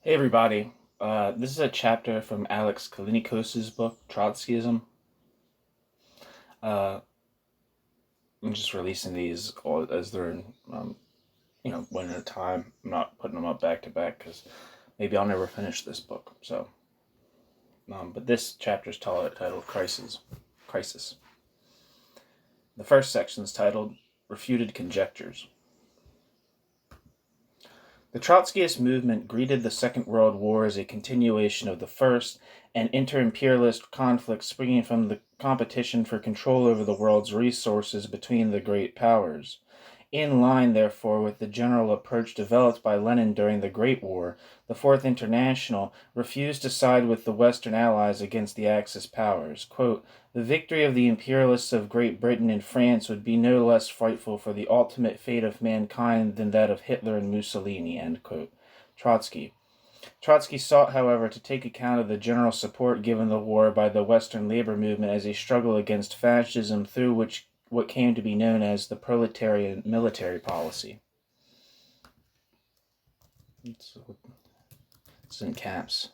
Hey everybody, this is a chapter from Alex Callinicos' book, Trotskyism. Uh, I'm just releasing these all as they're in, one at a time. I'm not putting them up back to back because maybe I'll never finish this book. But this chapter is titled Crisis. Crisis. The first section is titled Refuted Conjectures. The Trotskyist movement greeted the Second World War as a continuation of the first, an inter-imperialist conflict springing from the competition for control over the world's resources between the great powers. In line, therefore, with the general approach developed by Lenin during the Great War, the Fourth International refused to side with the Western Allies against the Axis powers. Quote, the victory of the imperialists of Great Britain and France would be no less frightful for the ultimate fate of mankind than that of Hitler and Mussolini. End quote. Trotsky. Trotsky sought, however, to take account of the general support given the war by the Western labor movement as a struggle against fascism through what came to be known as the proletarian military policy. It's in caps.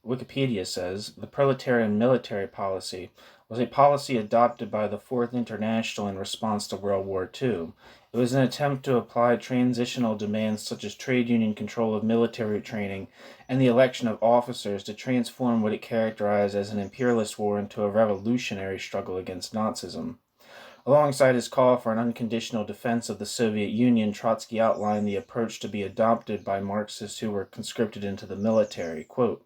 Wikipedia says the proletarian military policy was a policy adopted by the Fourth International in response to World War II. It was an attempt to apply transitional demands such as trade union control of military training and the election of officers to transform what it characterized as an imperialist war into a revolutionary struggle against Nazism. Alongside his call for an unconditional defense of the Soviet Union, Trotsky outlined the approach to be adopted by Marxists who were conscripted into the military. Quote,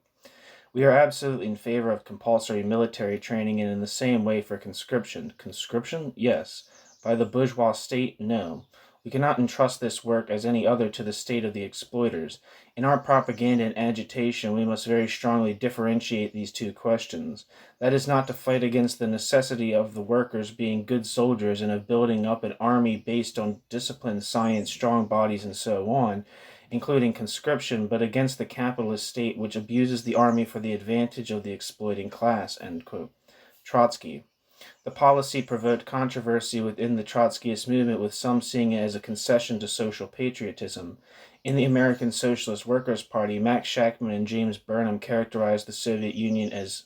we are absolutely in favor of compulsory military training and in the same way for conscription. Conscription? Yes. By the bourgeois state? No. We cannot entrust this work as any other to the state of the exploiters. In our propaganda and agitation, we must very strongly differentiate these two questions. That is not to fight against the necessity of the workers being good soldiers and of building up an army based on discipline, science, strong bodies, and so on, including conscription, but against the capitalist state which abuses the army for the advantage of the exploiting class. End quote. Trotsky. The policy provoked controversy within the Trotskyist movement, with some seeing it as a concession to social patriotism. In the American Socialist Workers' Party, Max Shachtman and James Burnham characterized the Soviet Union as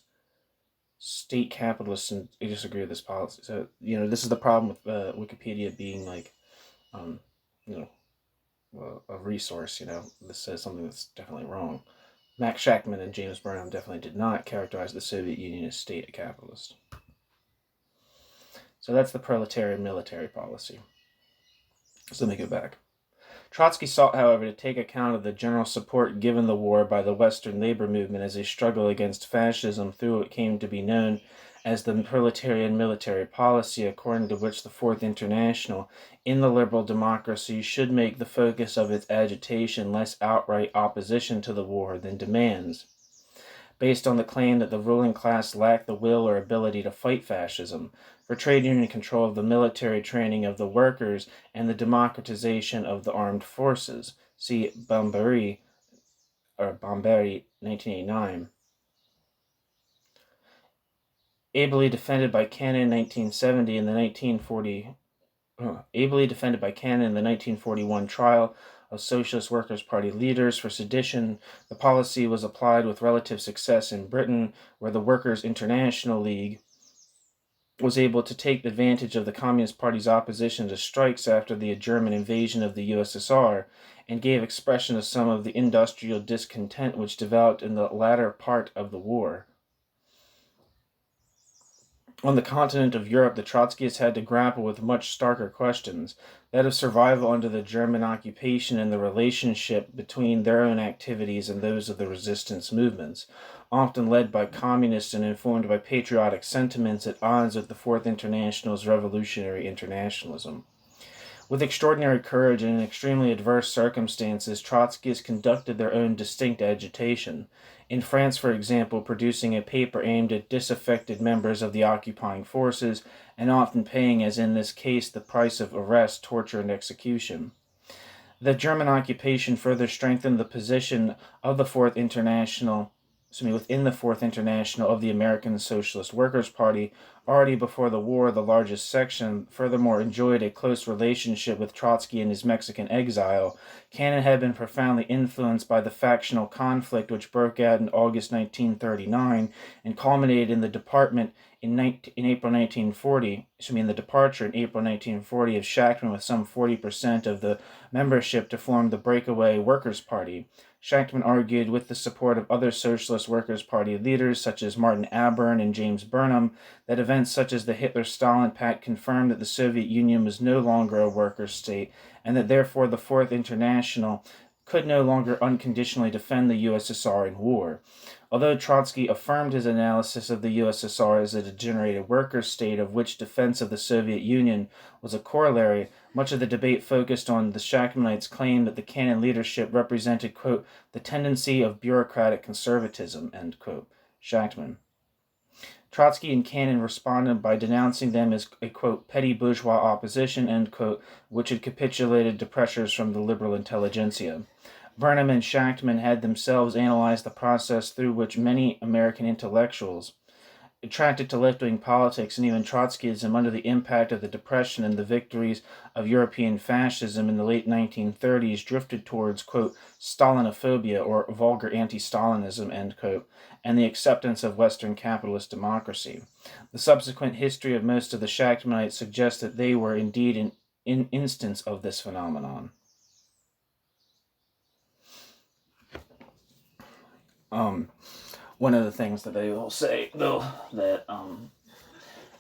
state capitalist, and I disagree with this policy. So, this is the problem with Wikipedia being like, a resource, this says something that's definitely wrong. Max Shachtman and James Burnham definitely did not characterize the Soviet Union as state capitalist. So that's the proletarian military policy. So let me go back. Trotsky sought, however, to take account of the general support given the war by the Western labor movement as a struggle against fascism through what came to be known as the proletarian military policy, according to which the Fourth International, in the liberal democracy, should make the focus of its agitation less outright opposition to the war than demands, based on the claim that the ruling class lacked the will or ability to fight fascism, for trade union control of the military training of the workers and the democratization of the armed forces. See Bomberi, 1989. Ably defended by Cannon in 1970 and the 1941 trial of Socialist Workers' Party leaders for sedition, the policy was applied with relative success in Britain, where the Workers' International League was able to take advantage of the Communist Party's opposition to strikes after the German invasion of the USSR and gave expression to some of the industrial discontent which developed in the latter part of the war. On the continent of Europe, the Trotskyists had to grapple with much starker questions, that of survival under the German occupation and the relationship between their own activities and those of the resistance movements, often led by communists and informed by patriotic sentiments at odds with the Fourth International's revolutionary internationalism. With extraordinary courage and in extremely adverse circumstances, Trotskyists conducted their own distinct agitation. In France, for example, producing a paper aimed at disaffected members of the occupying forces, and often paying, as in this case, the price of arrest, torture, and execution. The German occupation further strengthened the position of the Fourth International within the Fourth International of the American Socialist Workers' Party. Already before the war, the largest section furthermore enjoyed a close relationship with Trotsky in his Mexican exile. Cannon had been profoundly influenced by the factional conflict which broke out in August 1939 and culminated in the department in April 1940, in the departure in April 1940 of Shachtman with some 40% of the membership to form the breakaway Workers' Party. Shachtman argued, with the support of other Socialist Workers' Party leaders such as Martin Aburn and James Burnham, that events such as the Hitler-Stalin Pact confirmed that the Soviet Union was no longer a workers' state, and that therefore the Fourth International could no longer unconditionally defend the USSR in war. Although Trotsky affirmed his analysis of the USSR as a degenerated workers' state of which defense of the Soviet Union was a corollary, much of the debate focused on the Shachtmanites' claim that the Cannon leadership represented, quote, the tendency of bureaucratic conservatism, end quote. Shachtman. Trotsky and Cannon responded by denouncing them as a, quote, petty bourgeois opposition, end quote, which had capitulated to pressures from the liberal intelligentsia. Burnham and Shachtman had themselves analyzed the process through which many American intellectuals, attracted to left-wing politics and even Trotskyism under the impact of the Depression and the victories of European fascism in the late 1930s, drifted towards, quote, Stalinophobia or vulgar anti-Stalinism, end quote, and the acceptance of Western capitalist democracy. The subsequent history of most of the Shachtmanites suggests that they were indeed an instance of this phenomenon. One of the things that they will say, though, that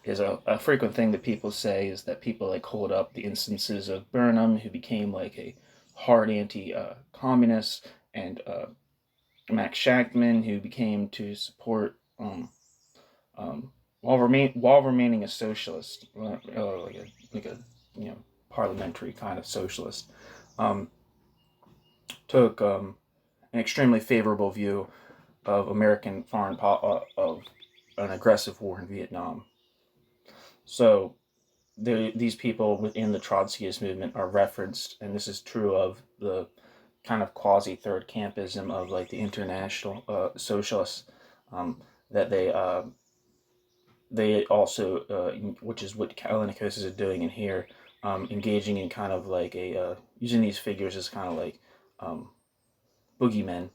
is a frequent thing that people say is that people like hold up the instances of Burnham, who became like a hard anti-communist, and Max Shachtman, who became to support while remaining a socialist, like a parliamentary kind of socialist, took an extremely favorable view of American of an aggressive war in Vietnam. So these people within the Trotskyist movement are referenced, and this is true of the kind of quasi-third campism of like the international socialists, that they also, which is what Callinicos is doing in here, engaging in kind of like using these figures as kind of like boogeymen,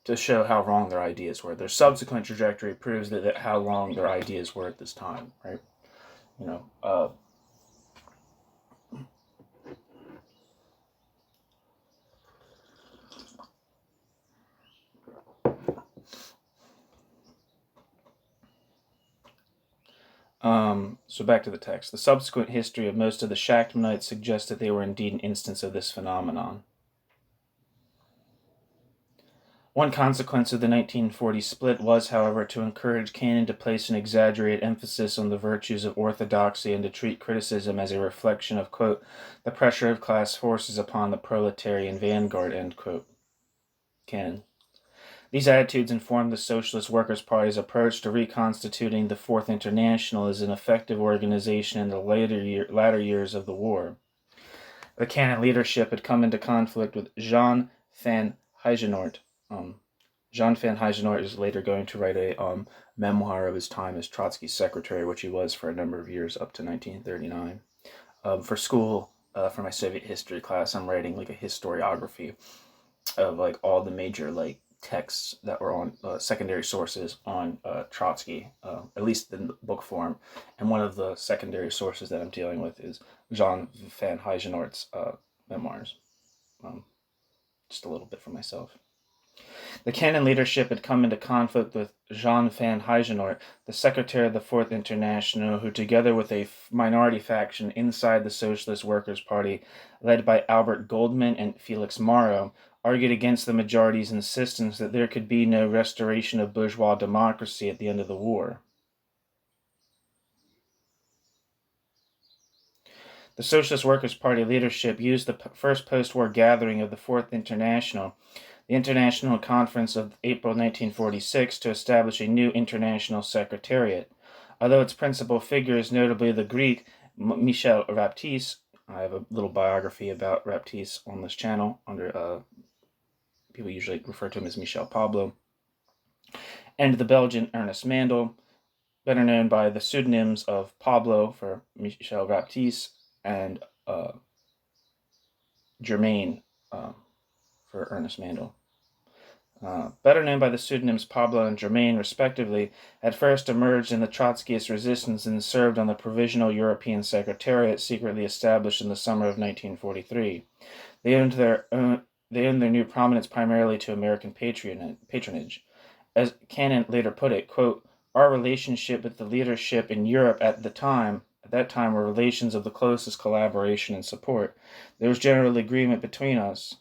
to show how wrong their ideas were. Their subsequent trajectory proves that how wrong their ideas were at this time, right? So back to the text. The subsequent history of most of the Shachtmanites suggests that they were indeed an instance of this phenomenon. One consequence of the 1940 split was, however, to encourage Cannon to place an exaggerated emphasis on the virtues of orthodoxy and to treat criticism as a reflection of, quote, the pressure of class forces upon the proletarian vanguard, end quote. Cannon. These attitudes informed the Socialist Workers' Party's approach to reconstituting the Fourth International as an effective organization in the latter years of the war. The Cannon leadership had come into conflict with Jean van Heijenoort. Jean van Heijenoort is later going to write a memoir of his time as Trotsky's secretary, which he was for a number of years up to 1939. For school, for my Soviet history class, I'm writing like a historiography of like all the major like texts that were on secondary sources on Trotsky, at least in book form. And one of the secondary sources that I'm dealing with is Jean van Heijenoort's memoirs. Just a little bit for myself. The Cannon leadership had come into conflict with Jean van Heijenoort, the secretary of the Fourth International, who, together with a minority faction inside the Socialist Workers' Party, led by Albert Goldman and Felix Morrow, argued against the majority's insistence that there could be no restoration of bourgeois democracy at the end of the war. The Socialist Workers' Party leadership used the first post-war gathering of the Fourth International, the International Conference of April 1946, to establish a new international secretariat. Although its principal figures, notably the Greek Michel Raptis, I have a little biography about Raptis on this channel, under people usually refer to him as Michel Pablo. and the Belgian Ernest Mandel, better known by the pseudonyms of Pablo for Michel Baptiste and Germain for Ernest Mandel. Better known by the pseudonyms Pablo and Germain, respectively, had first emerged in the Trotskyist resistance and served on the Provisional European Secretariat secretly established in the summer of 1943. They owed their new prominence primarily to American patronage. As Cannon later put it, quote, "Our relationship with the leadership in Europe at that time were relations of the closest collaboration and support. There was general agreement between us.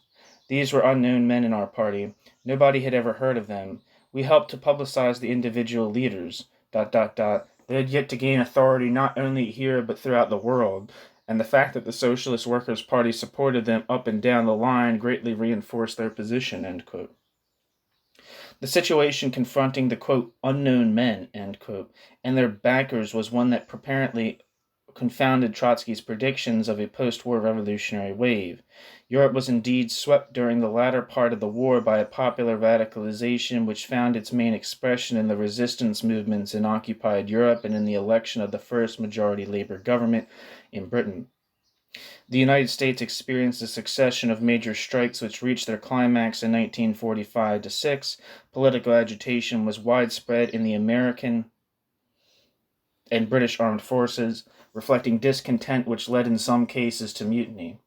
These were unknown men in our party. Nobody had ever heard of them. We helped to publicize the individual leaders, ... They had yet to gain authority not only here but throughout the world, and the fact that the Socialist Workers' Party supported them up and down the line greatly reinforced their position," end quote. The situation confronting the, quote, "unknown men," end quote, and their backers was one that apparently confounded Trotsky's predictions of a post-war revolutionary wave. Europe was indeed swept during the latter part of the war by a popular radicalization which found its main expression in the resistance movements in occupied Europe and in the election of the first majority Labour government in Britain. The United States experienced a succession of major strikes which reached their climax in 1945-6. Political agitation was widespread in the American and British armed forces, reflecting discontent which led in some cases to mutiny.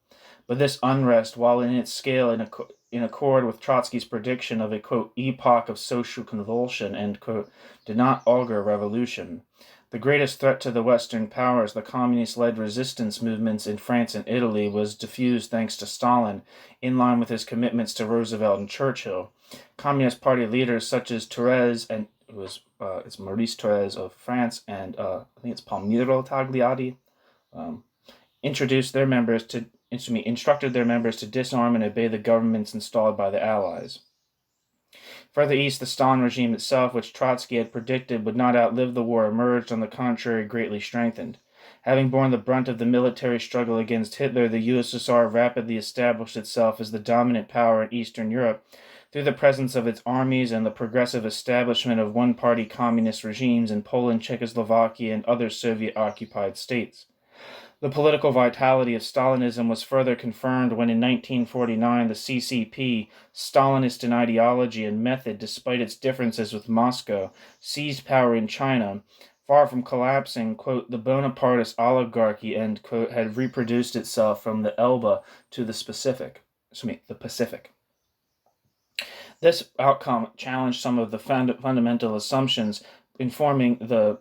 But this unrest, while in its scale in accord with Trotsky's prediction of a, quote, "epoch of social convulsion," end quote, did not augur revolution. The greatest threat to the Western powers, the communist-led resistance movements in France and Italy, was diffused thanks to Stalin, in line with his commitments to Roosevelt and Churchill. Communist Party leaders such as Thérèse and it's Maurice Thérèse of France and I think it's Palmiro Tagliati, instructed their members to disarm and obey the governments installed by the Allies. Further east, the Stalin regime itself, which Trotsky had predicted would not outlive the war, emerged, on the contrary, greatly strengthened. Having borne the brunt of the military struggle against Hitler, the USSR rapidly established itself as the dominant power in Eastern Europe through the presence of its armies and the progressive establishment of one-party communist regimes in Poland, Czechoslovakia, and other Soviet-occupied states. The political vitality of Stalinism was further confirmed when in 1949 the CCP, Stalinist in ideology and method despite its differences with Moscow, seized power in China. Far from collapsing, quote, "the Bonapartist oligarchy," end quote, had reproduced itself from the Elbe to the Pacific. This outcome challenged some of the fundamental assumptions informing the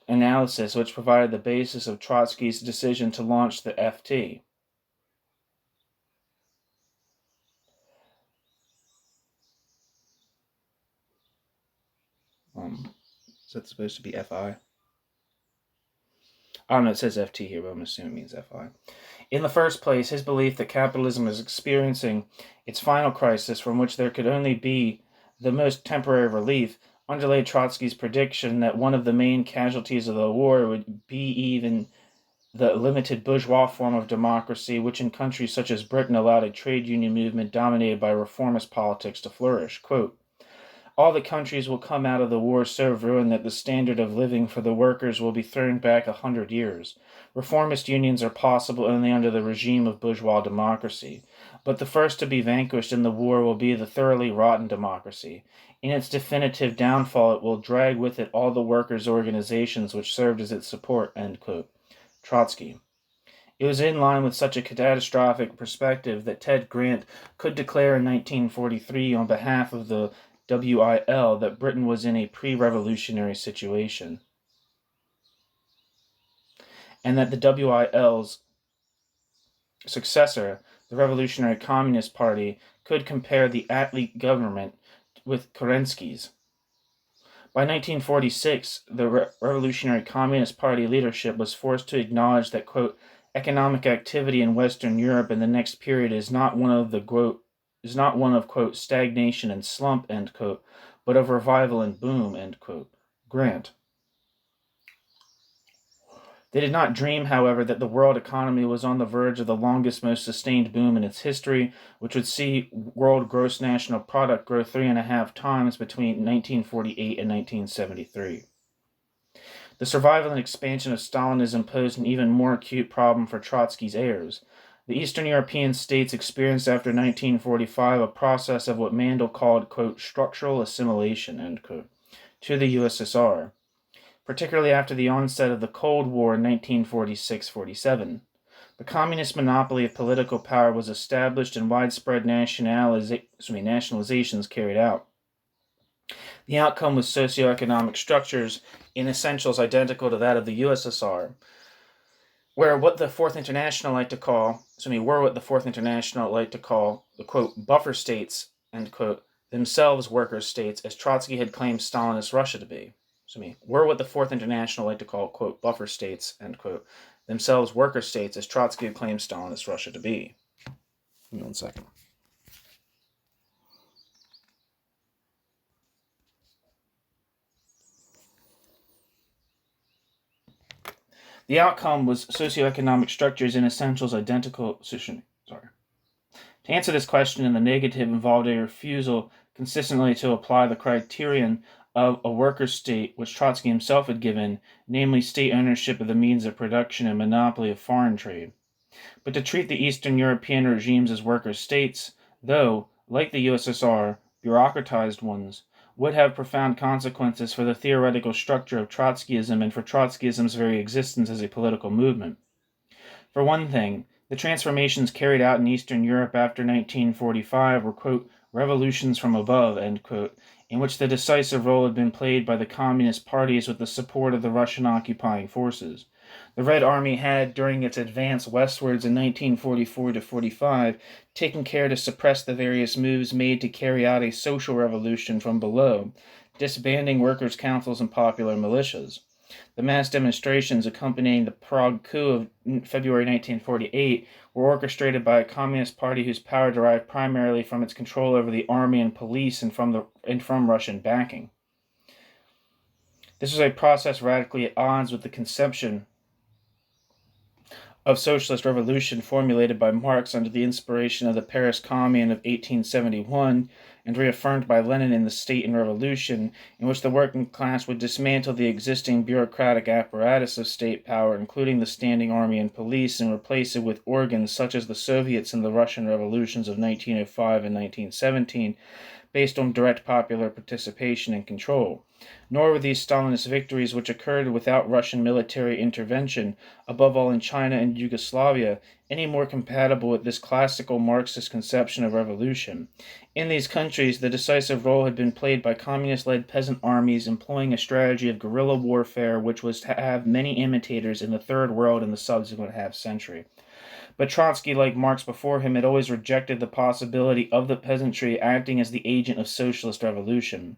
analysis which provided the basis of Trotsky's decision to launch the FT. Is that supposed to be FI? I don't know, it says FT here, but I'm assuming it means FI. In the first place, his belief that capitalism is experiencing its final crisis from which there could only be the most temporary relief underlay Trotsky's prediction that one of the main casualties of the war would be even the limited bourgeois form of democracy, which in countries such as Britain allowed a trade union movement dominated by reformist politics to flourish. Quote, "All the countries will come out of the war so ruined that the standard of living for the workers will be thrown back 100 years. Reformist unions are possible only under the regime of bourgeois democracy. But the first to be vanquished in the war will be the thoroughly rotten democracy. In its definitive downfall, it will drag with it all the workers' organizations which served as its support," end quote. Trotsky. It was in line with such a catastrophic perspective that Ted Grant could declare in 1943 on behalf of the WIL that Britain was in a pre-revolutionary situation, and that the WIL's successor, the Revolutionary Communist Party, could compare the Attlee government with Kerensky's. By 1946, the Revolutionary Communist Party leadership was forced to acknowledge that, quote, "economic activity in Western Europe in the next period is not one of quote, stagnation and slump," end quote, but of revival and boom, end quote. Grant. They did not dream, however, that the world economy was on the verge of the longest, most sustained boom in its history, which would see world gross national product grow 3.5 times between 1948 and 1973. The survival and expansion of Stalinism posed an even more acute problem for Trotsky's heirs. The Eastern European states experienced after 1945 a process of what Mandel called, quote, structural assimilation, end quote, to the USSR, particularly after the onset of the Cold War in 1946-47. The communist monopoly of political power was established and widespread nationalizations carried out. The outcome was socioeconomic structures in essentials identical to that of the USSR, were what the Fourth International liked to call the, quote, buffer states, end quote, themselves worker states, as Trotsky had claimed Stalinist Russia to be. Were what the Fourth International liked to call, quote, buffer states, end quote, themselves worker states, as Trotsky had claimed Stalinist Russia to be. Give me 1 second. The outcome was socioeconomic structures in essentials identical. To answer this question in the negative involved a refusal consistently to apply the criterion of a worker state which Trotsky himself had given, namely state ownership of the means of production and monopoly of foreign trade. But to treat the Eastern European regimes as worker states, though, like the USSR, bureaucratized ones, would have profound consequences for the theoretical structure of Trotskyism and for Trotskyism's very existence as a political movement. For one thing, the transformations carried out in Eastern Europe after 1945 were, quote, revolutions from above, end quote, in which the decisive role had been played by the communist parties with the support of the Russian occupying forces. The Red Army had, during its advance westwards in 1944-45, taken care to suppress the various moves made to carry out a social revolution from below, disbanding workers' councils and popular militias. The mass demonstrations accompanying the Prague coup of February 1948 were orchestrated by a communist party whose power derived primarily from its control over the army and police and from Russian backing. This was a process radically at odds with the conception of socialist revolution formulated by Marx under the inspiration of the Paris Commune of 1871 and reaffirmed by Lenin in the State and Revolution, in which the working class would dismantle the existing bureaucratic apparatus of state power, including the standing army and police, and replace it with organs such as the Soviets in the Russian revolutions of 1905 and 1917, based on direct popular participation and control. Nor were these Stalinist victories, which occurred without Russian military intervention, above all in China and Yugoslavia, any more compatible with this classical Marxist conception of revolution. In these countries, the decisive role had been played by communist-led peasant armies employing a strategy of guerrilla warfare which was to have many imitators in the Third World in the subsequent half-century. But Trotsky, like Marx before him, had always rejected the possibility of the peasantry acting as the agent of socialist revolution.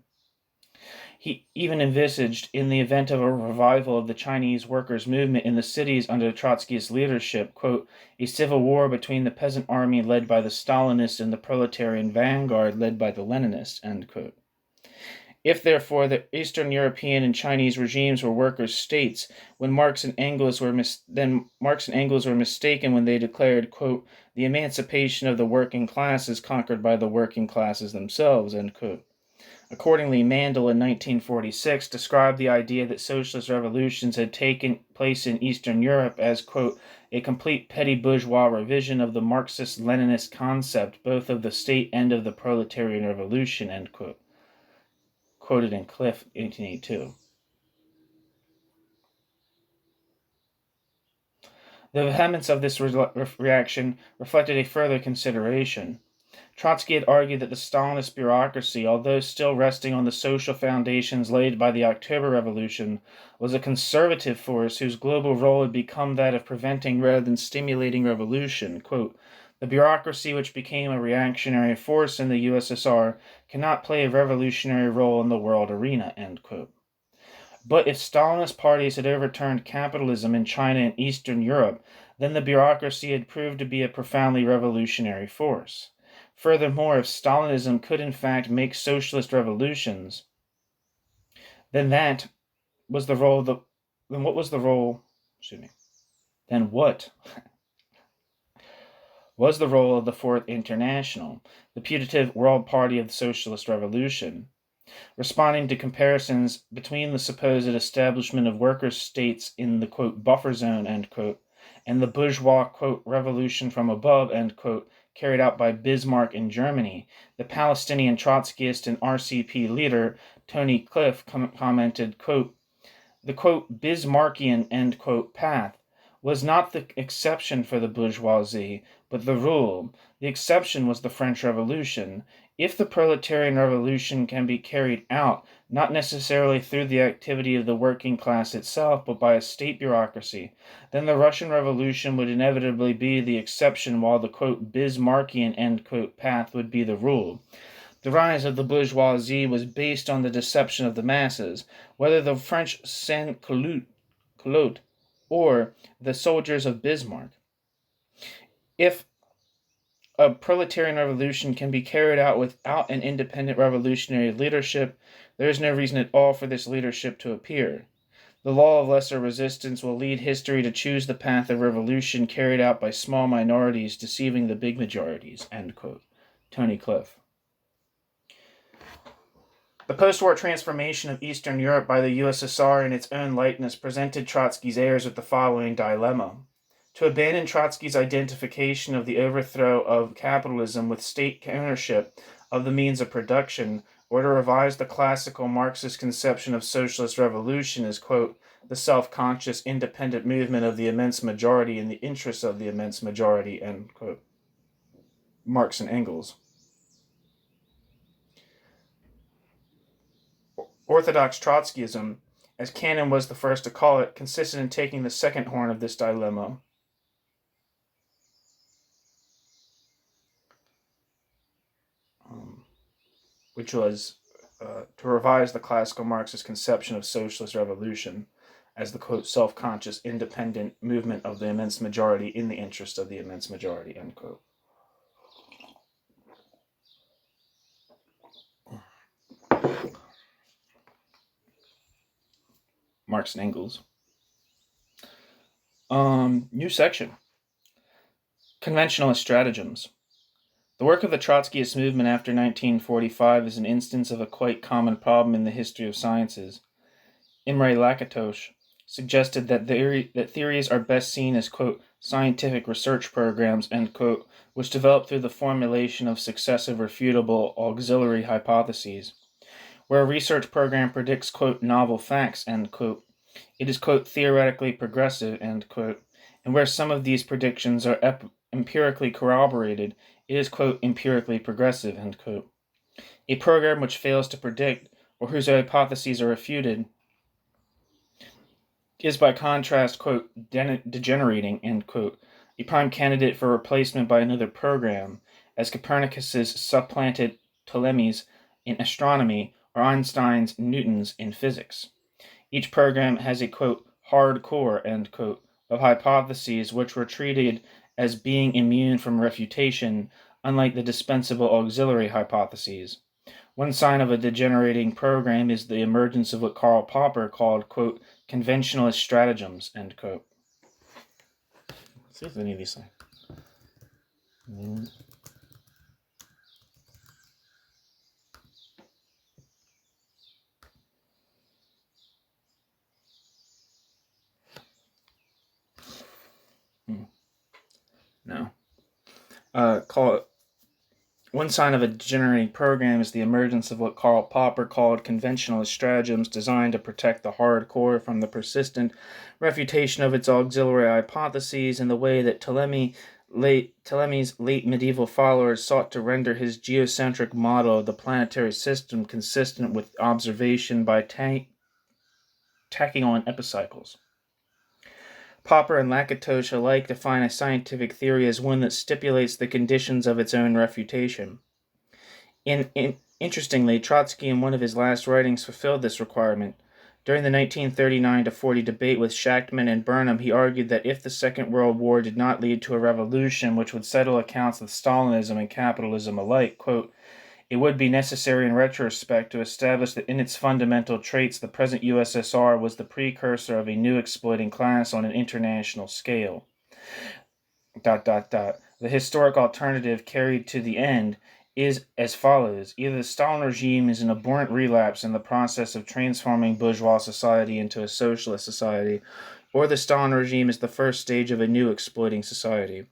He even envisaged, in the event of a revival of the Chinese workers' movement in the cities under Trotskyist leadership, quote, a civil war between the peasant army led by the Stalinists and the proletarian vanguard led by the Leninists, end quote. If, therefore, the Eastern European and Chinese regimes were workers' states, when Marx and Engels were mistaken when they declared, quote, the emancipation of the working classes conquered by the working classes themselves, end quote. Accordingly, Mandel in 1946 described the idea that socialist revolutions had taken place in Eastern Europe as, quote, a complete petty bourgeois revision of the Marxist-Leninist concept, both of the state and of the proletarian revolution, end quote. Quoted in Cliff, 1882. The vehemence of this reaction reflected a further consideration. Trotsky had argued that the Stalinist bureaucracy, although still resting on the social foundations laid by the October Revolution, was a conservative force whose global role had become that of preventing rather than stimulating revolution. Quote, the bureaucracy which became a reactionary force in the USSR cannot play a revolutionary role in the world arena, end quote. But if Stalinist parties had overturned capitalism in China and Eastern Europe, then the bureaucracy had proved to be a profoundly revolutionary force. Furthermore, if Stalinism could in fact make socialist revolutions, then what was the role Then what was the role of the Fourth International, the putative world party of the Socialist Revolution? Responding to comparisons between the supposed establishment of workers' states in the, quote, buffer zone, end quote, and the bourgeois, quote, revolution from above, end quote, carried out by Bismarck in Germany, the Palestinian Trotskyist and RCP leader Tony Cliff commented, quote, the, quote, Bismarckian, end quote, path was not the exception for the bourgeoisie, but the rule. The exception was the French Revolution. If the proletarian revolution can be carried out, not necessarily through the activity of the working class itself, but by a state bureaucracy, then the Russian Revolution would inevitably be the exception, while the, quote, Bismarckian, end quote, path would be the rule. The rise of the bourgeoisie was based on the deception of the masses, whether the French sans-culottes or the soldiers of Bismarck. If a proletarian revolution can be carried out without an independent revolutionary leadership, there is no reason at all for this leadership to appear. The law of lesser resistance will lead history to choose the path of revolution carried out by small minorities deceiving the big majorities, end quote. Tony Cliff. The post-war transformation of Eastern Europe by the USSR in its own likeness presented Trotsky's heirs with the following dilemma. To abandon Trotsky's identification of the overthrow of capitalism with state ownership of the means of production, or to revise the classical Marxist conception of socialist revolution as, quote, the self-conscious independent movement of the immense majority in the interests of the immense majority, end quote. Marx and Engels. Orthodox Trotskyism, as Cannon was the first to call it, consisted in taking the second horn of this dilemma. Which was to revise the classical Marxist conception of socialist revolution as the, quote, self-conscious independent movement of the immense majority in the interest of the immense majority, end quote. Marx and Engels. New section. Conventionalist stratagems. The work of the Trotskyist movement after 1945 is an instance of a quite common problem in the history of sciences. Imre Lakatos suggested that theories are best seen as, quote, scientific research programs, end quote, which develop through the formulation of successive refutable auxiliary hypotheses. Where a research program predicts, quote, novel facts, end quote, it is, quote, theoretically progressive, end quote, and where some of these predictions are empirically corroborated, it is, quote, empirically progressive, end quote. A program which fails to predict, or whose hypotheses are refuted, is by contrast, quote, degenerating, end quote, a prime candidate for replacement by another program, as Copernicus's supplanted Ptolemy's in astronomy or Einstein's Newton's in physics. Each program has a, quote, hard core, end quote, of hypotheses which were treated as being immune from refutation, unlike the dispensable auxiliary hypotheses. One sign of a degenerating program is the emergence of what Karl Popper called, quote, conventionalist stratagems, end quote. Let's see if any of these things. No. One sign of a degenerating program is the emergence of what Karl Popper called conventionalist stratagems designed to protect the hard core from the persistent refutation of its auxiliary hypotheses in the way that Ptolemy's late medieval followers sought to render his geocentric model of the planetary system consistent with observation by tacking on epicycles. Popper and Lakatos alike define a scientific theory as one that stipulates the conditions of its own refutation. Interestingly, Trotsky in one of his last writings fulfilled this requirement. During the 1939-40 debate with Shachtman and Burnham, he argued that if the Second World War did not lead to a revolution which would settle accounts with Stalinism and capitalism alike, quote, It would be necessary in retrospect to establish that in its fundamental traits the present USSR was the precursor of a new exploiting class on an international scale. ... The historic alternative carried to the end is as follows. Either the Stalin regime is an abhorrent relapse in the process of transforming bourgeois society into a socialist society, or the Stalin regime is the first stage of a new exploiting society.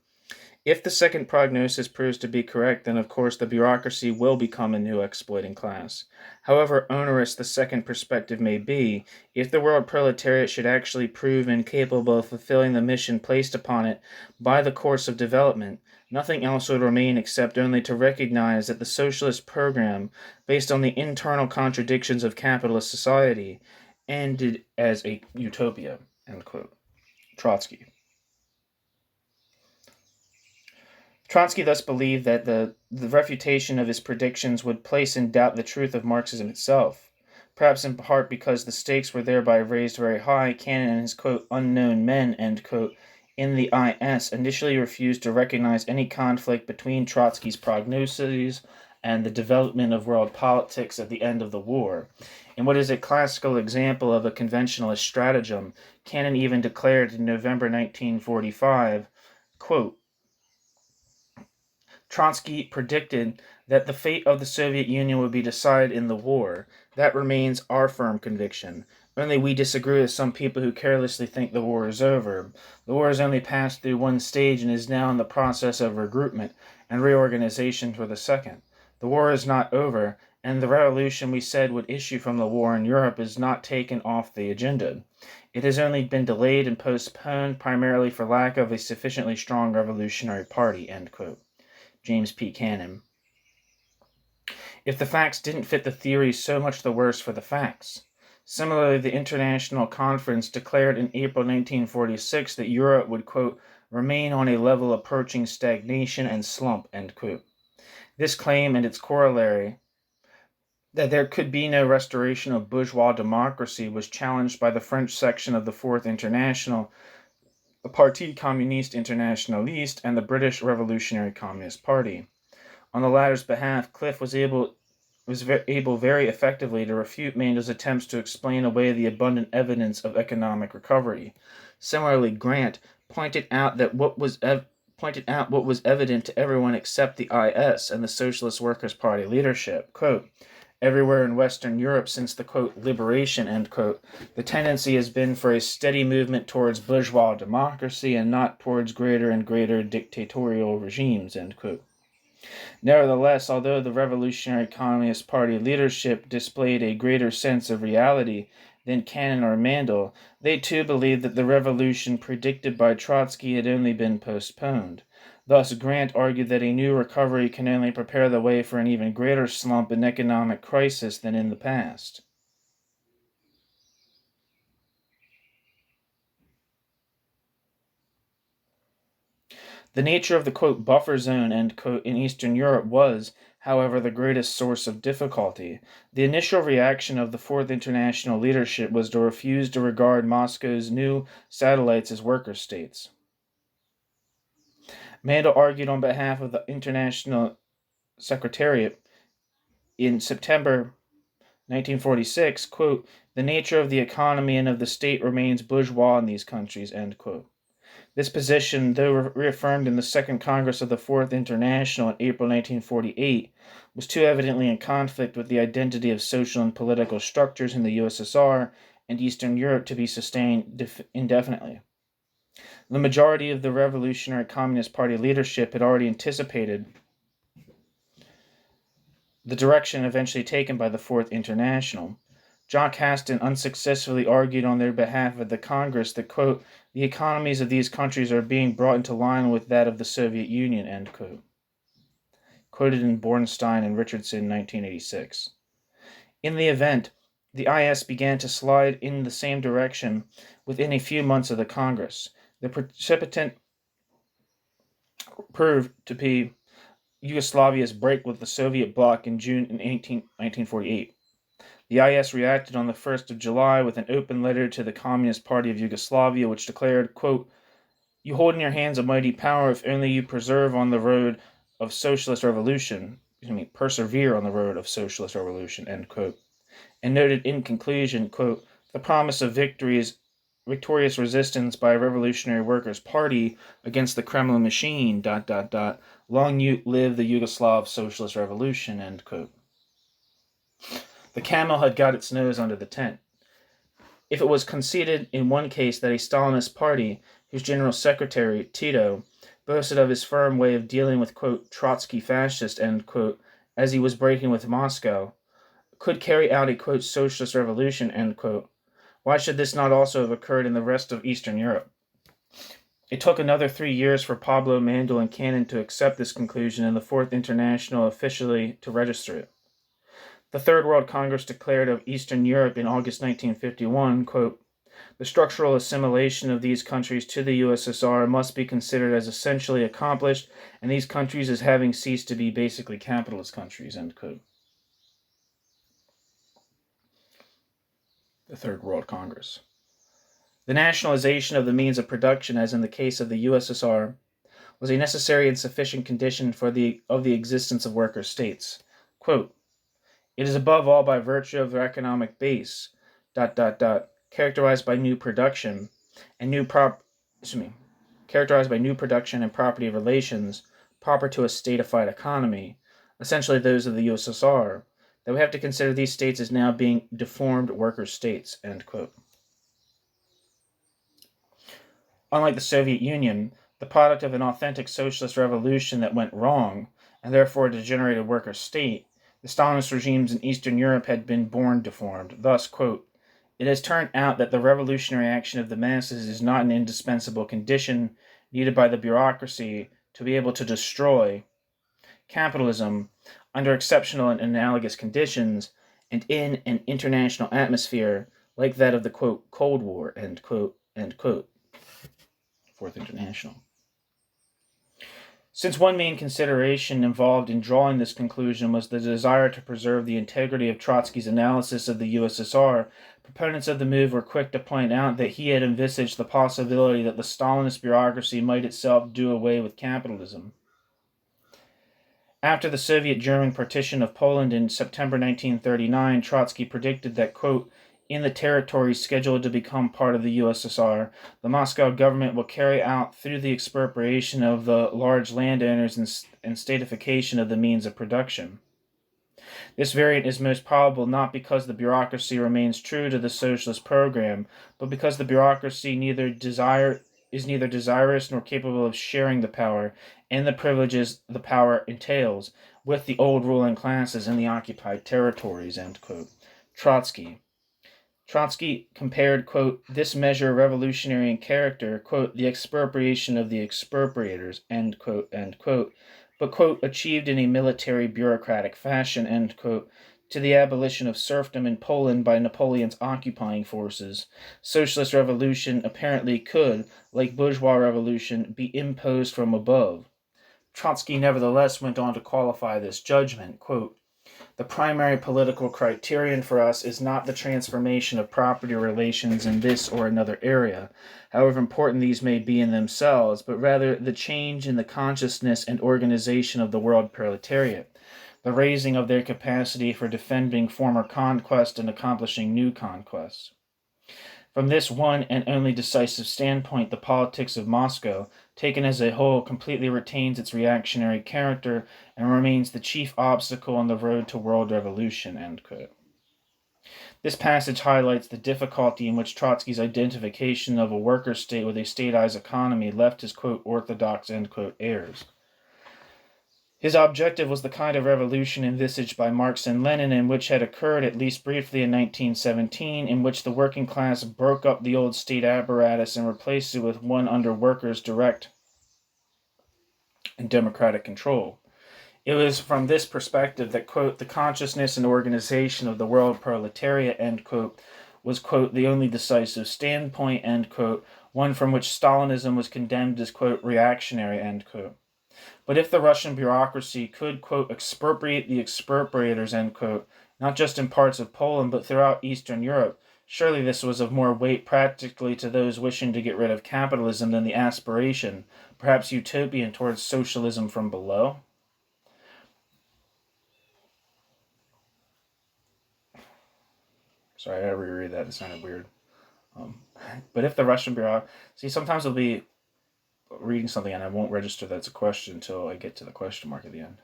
If the second prognosis proves to be correct, then of course the bureaucracy will become a new exploiting class. However onerous the second perspective may be, if the world proletariat should actually prove incapable of fulfilling the mission placed upon it by the course of development, nothing else would remain except only to recognize that the socialist program, based on the internal contradictions of capitalist society, ended as a utopia. End quote. Trotsky. Trotsky thus believed that the refutation of his predictions would place in doubt the truth of Marxism itself. Perhaps in part because the stakes were thereby raised very high, Cannon and his, quote, unknown men, end quote, in the IS initially refused to recognize any conflict between Trotsky's prognoses and the development of world politics at the end of the war. In what is a classical example of a conventionalist stratagem, Cannon even declared in November 1945, quote, Trotsky predicted that the fate of the Soviet Union would be decided in the war. That remains our firm conviction. Only we disagree with some people who carelessly think the war is over. The war has only passed through one stage and is now in the process of regroupment and reorganization for the second. The war is not over, and the revolution we said would issue from the war in Europe is not taken off the agenda. It has only been delayed and postponed primarily for lack of a sufficiently strong revolutionary party, end quote. James P. Cannon. If the facts didn't fit the theory, so much the worse for the facts. Similarly, the International Conference declared in April 1946 that Europe would, quote, remain on a level approaching stagnation and slump, end quote. This claim and its corollary, that there could be no restoration of bourgeois democracy, was challenged by the French section of the Fourth International, the Parti Communiste Internationaliste, and the British Revolutionary Communist Party. On the latter's behalf, Cliff was able very effectively to refute Mandel's attempts to explain away the abundant evidence of economic recovery. Similarly, Grant pointed out what was evident to everyone except the IS and the Socialist Workers' Party leadership. Quote, everywhere in Western Europe since the, quote, liberation, end quote, the tendency has been for a steady movement towards bourgeois democracy and not towards greater and greater dictatorial regimes, end quote. Nevertheless, although the Revolutionary Communist Party leadership displayed a greater sense of reality than Cannon or Mandel, they too believed that the revolution predicted by Trotsky had only been postponed. Thus, Grant argued that a new recovery can only prepare the way for an even greater slump and economic crisis than in the past. The nature of the, quote, buffer zone, end quote, in Eastern Europe was, however, the greatest source of difficulty. The initial reaction of the Fourth International leadership was to refuse to regard Moscow's new satellites as worker states. Mandel argued on behalf of the International Secretariat in September 1946, quote, the nature of the economy and of the state remains bourgeois in these countries, end quote. This position, though reaffirmed in the Second Congress of the Fourth International in April 1948, was too evidently in conflict with the identity of social and political structures in the USSR and Eastern Europe to be sustained indefinitely. The majority of the Revolutionary Communist Party leadership had already anticipated the direction eventually taken by the Fourth International. John Caston unsuccessfully argued on their behalf at the Congress that, quote, the economies of these countries are being brought into line with that of the Soviet Union, end quote. Quoted in Bornstein and Richardson, 1986. In the event, the IS began to slide in the same direction within a few months of the Congress. The precipitant proved to be Yugoslavia's break with the Soviet bloc in June 1948. The IS reacted on the 1st of July with an open letter to the Communist Party of Yugoslavia, which declared, quote, you hold in your hands a mighty power if only you preserve on the road of socialist revolution, persevere on the road of socialist revolution, end quote, and noted in conclusion, quote, the promise of victorious resistance by a revolutionary workers' party against the Kremlin machine, ... long live the Yugoslav socialist revolution, end quote. The camel had got its nose under the tent. If it was conceded in one case that a Stalinist party, whose general secretary, Tito, boasted of his firm way of dealing with, quote, Trotsky fascist, end quote, as he was breaking with Moscow, could carry out a, quote, socialist revolution, end quote, why should this not also have occurred in the rest of Eastern Europe? It took another 3 years for Pablo, Mandel, and Cannon to accept this conclusion and the Fourth International officially to register it. The Third World Congress declared of Eastern Europe in August 1951, quote, the structural assimilation of these countries to the USSR must be considered as essentially accomplished, and these countries as having ceased to be basically capitalist countries, end quote. The Third World Congress. The nationalization of the means of production, as in the case of the USSR, was a necessary and sufficient condition of the existence of worker states. Quote, it is above all by virtue of their economic base, ... characterized by new production and property relations proper to a statified economy, essentially those of the USSR, that we have to consider these states as now being deformed worker states, end quote. Unlike the Soviet Union, the product of an authentic socialist revolution that went wrong, and therefore a degenerated worker state, the Stalinist regimes in Eastern Europe had been born deformed. Thus, quote, it has turned out that the revolutionary action of the masses is not an indispensable condition needed by the bureaucracy to be able to destroy capitalism under exceptional and analogous conditions and in an international atmosphere like that of the, quote, Cold War, end quote, end quote. Fourth International. Since one main consideration involved in drawing this conclusion was the desire to preserve the integrity of Trotsky's analysis of the USSR, proponents of the move were quick to point out that he had envisaged the possibility that the Stalinist bureaucracy might itself do away with capitalism. After the Soviet-German partition of Poland in September 1939, Trotsky predicted that, quote, in the territories scheduled to become part of the USSR, the Moscow government will carry out through the expropriation of the large landowners and statification of the means of production. This variant is most probable not because the bureaucracy remains true to the socialist program, but because the bureaucracy is neither desirous nor capable of sharing the power and the privileges the power entails with the old ruling classes in the occupied territories, end quote. Trotsky compared, quote, this measure revolutionary in character, quote, the expropriation of the expropriators, end quote, but, quote, achieved in a military bureaucratic fashion, end quote, to the abolition of serfdom in Poland by Napoleon's occupying forces. Socialist revolution apparently could, like bourgeois revolution, be imposed from above. Trotsky nevertheless went on to qualify this judgment, quote, the primary political criterion for us is not the transformation of property relations in this or another area, however important these may be in themselves, but rather the change in the consciousness and organization of the world proletariat, the raising of their capacity for defending former conquest and accomplishing new conquests. From this one and only decisive standpoint, the politics of Moscow, taken as a whole, completely retains its reactionary character and remains the chief obstacle on the road to world revolution, end quote. This passage highlights the difficulty in which Trotsky's identification of a worker state with a statized economy left his, quote, orthodox, end quote, heirs. His objective was the kind of revolution envisaged by Marx and Lenin, and which had occurred at least briefly in 1917, in which the working class broke up the old state apparatus and replaced it with one under workers' direct and democratic control. It was from this perspective that, quote, the consciousness and organization of the world proletariat, end quote, was, quote, the only decisive standpoint, end quote, one from which Stalinism was condemned as, quote, reactionary, end quote. But if the Russian bureaucracy could, quote, expropriate the expropriators, end quote, not just in parts of Poland, but throughout Eastern Europe, surely this was of more weight practically to those wishing to get rid of capitalism than the aspiration, perhaps utopian, towards socialism from below. Sorry, I had to reread that. It sounded weird. But if the Russian bureaucracy... See, sometimes I'll be reading something and I won't register that it's a question until I get to the question mark at the end.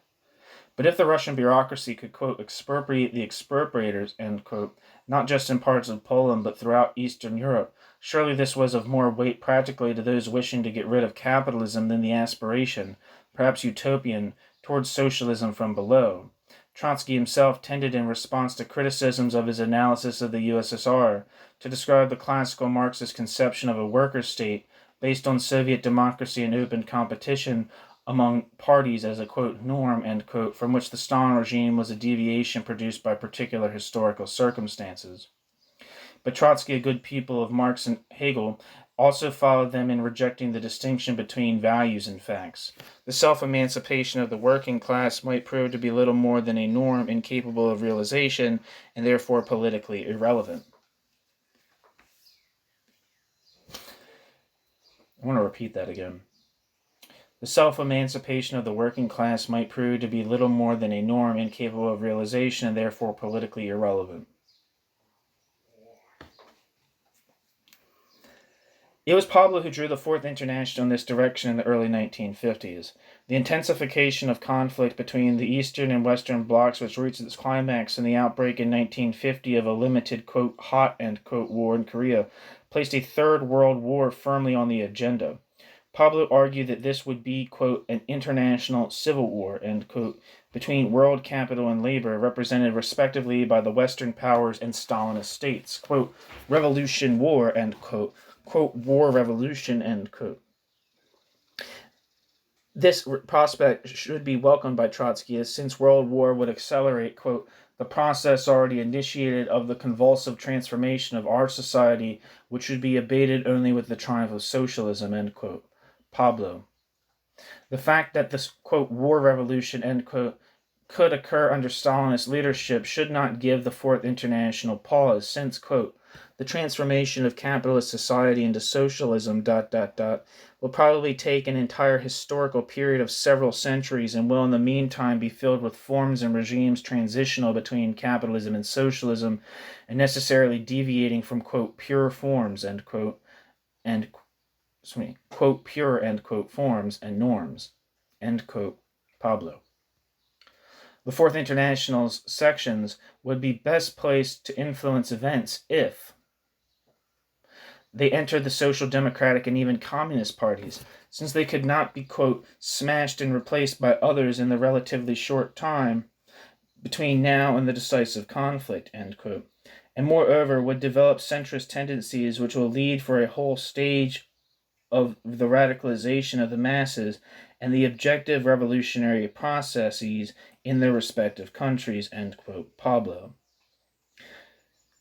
But if the Russian bureaucracy could, quote, expropriate the expropriators, end quote, not just in parts of Poland but throughout Eastern Europe, surely this was of more weight practically to those wishing to get rid of capitalism than the aspiration, perhaps utopian, towards socialism from below. Trotsky himself tended, in response to criticisms of his analysis of the USSR, to describe the classical Marxist conception of a worker state based on Soviet democracy and open competition among parties as a, quote, norm, end quote, from which the Stalin regime was a deviation produced by particular historical circumstances. But Trotsky, a good pupil of Marx and Hegel, also followed them in rejecting the distinction between values and facts. The self-emancipation of the working class might prove to be little more than a norm incapable of realization and therefore politically irrelevant. I want to repeat that again. The self-emancipation of the working class might prove to be little more than a norm incapable of realization and therefore politically irrelevant. It was Pablo who drew the Fourth International in this direction in the early 1950s. The intensification of conflict between the Eastern and Western blocs, which reached its climax in the outbreak in 1950 of a limited, quote, hot, end quote, war in Korea, placed a Third World War firmly on the agenda. Pablo argued that this would be, quote, an international civil war, end quote, between world capital and labor, represented respectively by the Western powers and Stalinist states, quote, revolution war, end quote, quote, war revolution, end quote. This prospect should be welcomed by Trotsky, as since World War would accelerate, quote, the process already initiated of the convulsive transformation of our society, which should be abated only with the triumph of socialism, end quote. Pablo. The fact that this, quote, war revolution, end quote, could occur under Stalinist leadership should not give the Fourth International pause, since, quote, the transformation of capitalist society into socialism, will probably take an entire historical period of several centuries and will in the meantime be filled with forms and regimes transitional between capitalism and socialism and necessarily deviating from, quote, pure forms, end quote, and quote, pure, end quote, forms and norms, end quote, Pablo. The Fourth International's sections would be best placed to influence events if they entered the social democratic and even communist parties, since they could not be, quote, smashed and replaced by others in the relatively short time between now and the decisive conflict, end quote, and moreover would develop centrist tendencies which will lead for a whole stage of the radicalization of the masses and the objective revolutionary processes in their respective countries, end quote, Pablo.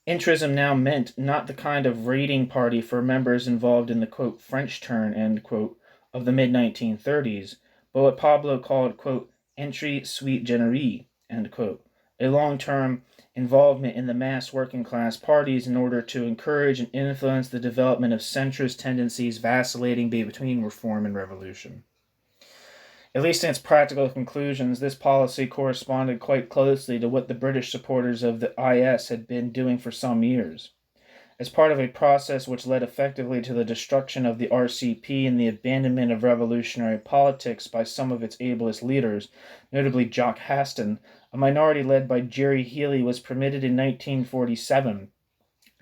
Intrism now meant not the kind of raiding party for members involved in the, quote, French turn, end quote, of the mid-1930s, but what Pablo called, quote, entry sui generis, end quote, a long-term involvement in the mass working class parties in order to encourage and influence the development of centrist tendencies vacillating between reform and revolution. At least in its practical conclusions, this policy corresponded quite closely to what the British supporters of the IS had been doing for some years. As part of a process which led effectively to the destruction of the RCP and the abandonment of revolutionary politics by some of its ablest leaders, notably Jock Haston, a minority led by Jerry Healy was permitted in 1947,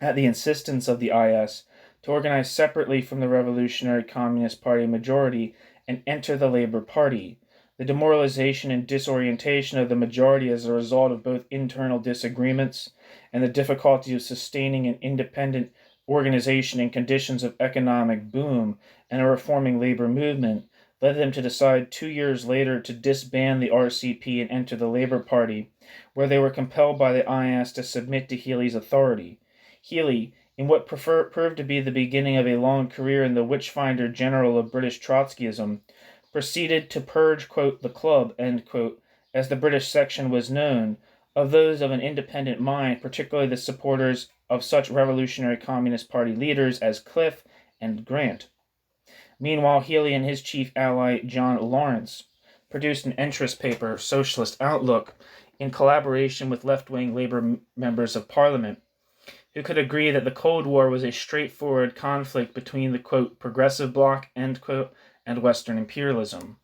at the insistence of the IS, to organize separately from the Revolutionary Communist Party majority and enter the Labour Party. The demoralization and disorientation of the majority as a result of both internal disagreements and the difficulty of sustaining an independent organization in conditions of economic boom and a reforming labor movement led them to decide 2 years later to disband the RCP and enter the Labour Party, where they were compelled by the IS to submit to Healy's authority. Healy, in what proved to be the beginning of a long career in the witchfinder general of British Trotskyism, proceeded to purge, quote, the club, end quote, as the British section was known, of those of an independent mind, particularly the supporters of such revolutionary Communist Party leaders as Cliff and Grant. Meanwhile, Healy and his chief ally, John Lawrence, produced an interest paper, Socialist Outlook, in collaboration with left-wing Labour members of Parliament. who could agree that the Cold War was a straightforward conflict between the, quote, progressive bloc, end quote, and Western imperialism.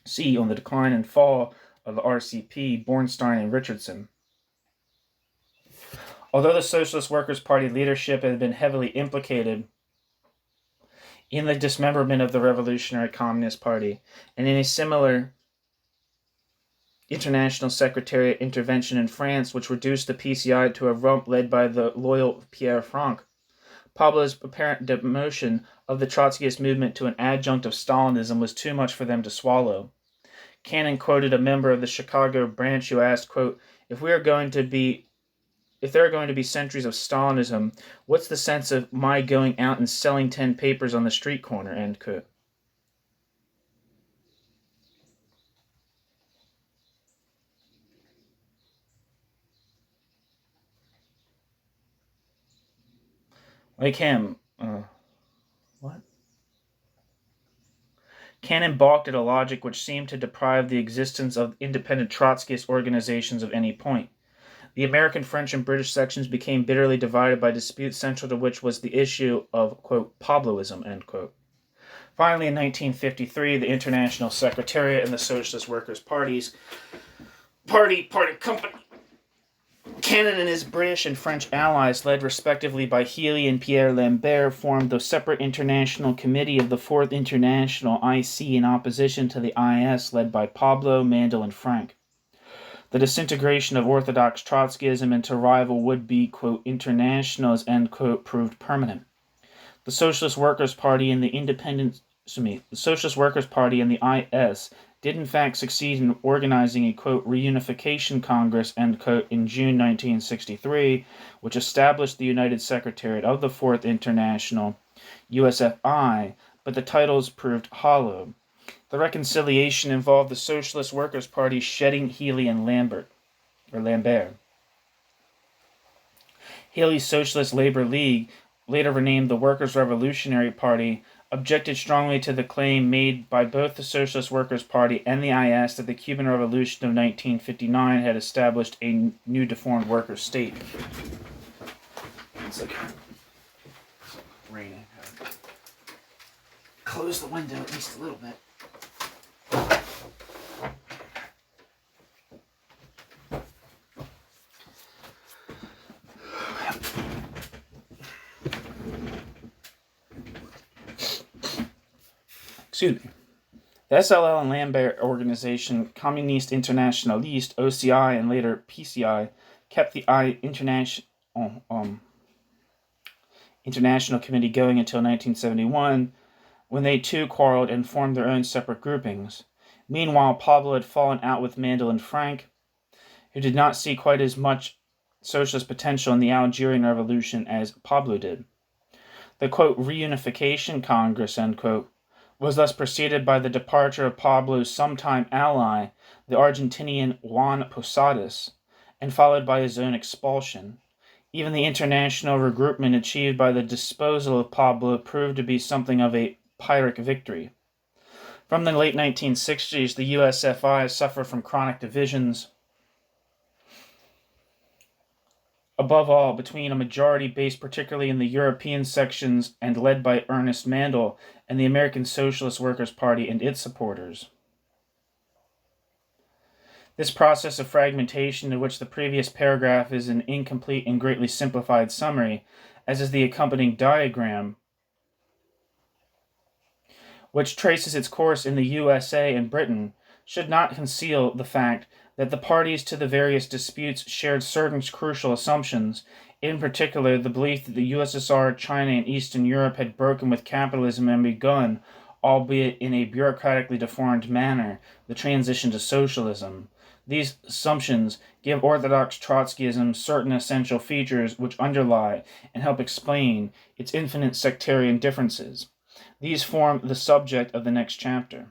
See on the decline and fall of the RCP, Bornstein and Richardson. Although the Socialist Workers' Party leadership had been heavily implicated in the dismemberment of the Revolutionary Communist Party and in a similar international secretariat intervention in France, which reduced the PCI to a rump led by the loyal Pierre Franck, Pablo's apparent demotion of the Trotskyist movement to an adjunct of Stalinism was too much for them to swallow. Cannon quoted a member of the Chicago branch who asked, quote, if there are going to be centuries of Stalinism, what's the sense of my going out and selling 10 papers on the street corner, end quote. Like him, what? Cannon balked at a logic which seemed to deprive the existence of independent Trotskyist organizations of any point. The American, French, and British sections became bitterly divided by disputes central to which was the issue of, quote, Pabloism, end quote. Finally, in 1953, the International Secretariat and the Socialist Workers' Party company, Cannon and his British and French allies, led respectively by Healy and Pierre Lambert, formed the separate International Committee of the Fourth International IC in opposition to the IS led by Pablo, Mandel, and Frank. The disintegration of orthodox Trotskyism into rival would-be, quote, internationals, end quote, proved permanent. The Socialist Workers' Party and the IS did in fact succeed in organizing a, quote, reunification Congress, end quote, in June 1963, which established the United Secretariat of the Fourth International, USFI, but the titles proved hollow. The reconciliation involved the Socialist Workers' Party shedding Healy and Lambert. Healy's Socialist Labor League, later renamed the Workers' Revolutionary Party, objected strongly to the claim made by both the Socialist Workers' Party and the IS that the Cuban Revolution of 1959 had established a new deformed worker state. It's like raining. Close the window at least a little bit. Excuse me. The SLL and Lambert Organization, Communiste Internationaliste, OCI, and later PCI, kept the International Committee going until 1971, when they too quarreled and formed their own separate groupings. Meanwhile, Pablo had fallen out with Mandel and Frank, who did not see quite as much socialist potential in the Algerian Revolution as Pablo did. The, quote, reunification Congress, end quote, was thus preceded by the departure of Pablo's sometime ally, the Argentinian Juan Posadas, and followed by his own expulsion. Even the international regroupment achieved by the disposal of Pablo proved to be something of a Pyrrhic victory. From the late 1960s, the USFI suffered from chronic divisions, above all between a majority based particularly in the European sections and led by Ernest Mandel and the American Socialist Workers' Party and its supporters. This process of fragmentation, in which the previous paragraph is an incomplete and greatly simplified summary, as is the accompanying diagram, which traces its course in the USA and Britain, should not conceal the fact that the parties to the various disputes shared certain crucial assumptions, in particular the belief that the USSR, China, and Eastern Europe had broken with capitalism and begun, albeit in a bureaucratically deformed manner, the transition to socialism. These assumptions give orthodox Trotskyism certain essential features which underlie and help explain its infinite sectarian differences. These form the subject of the next chapter.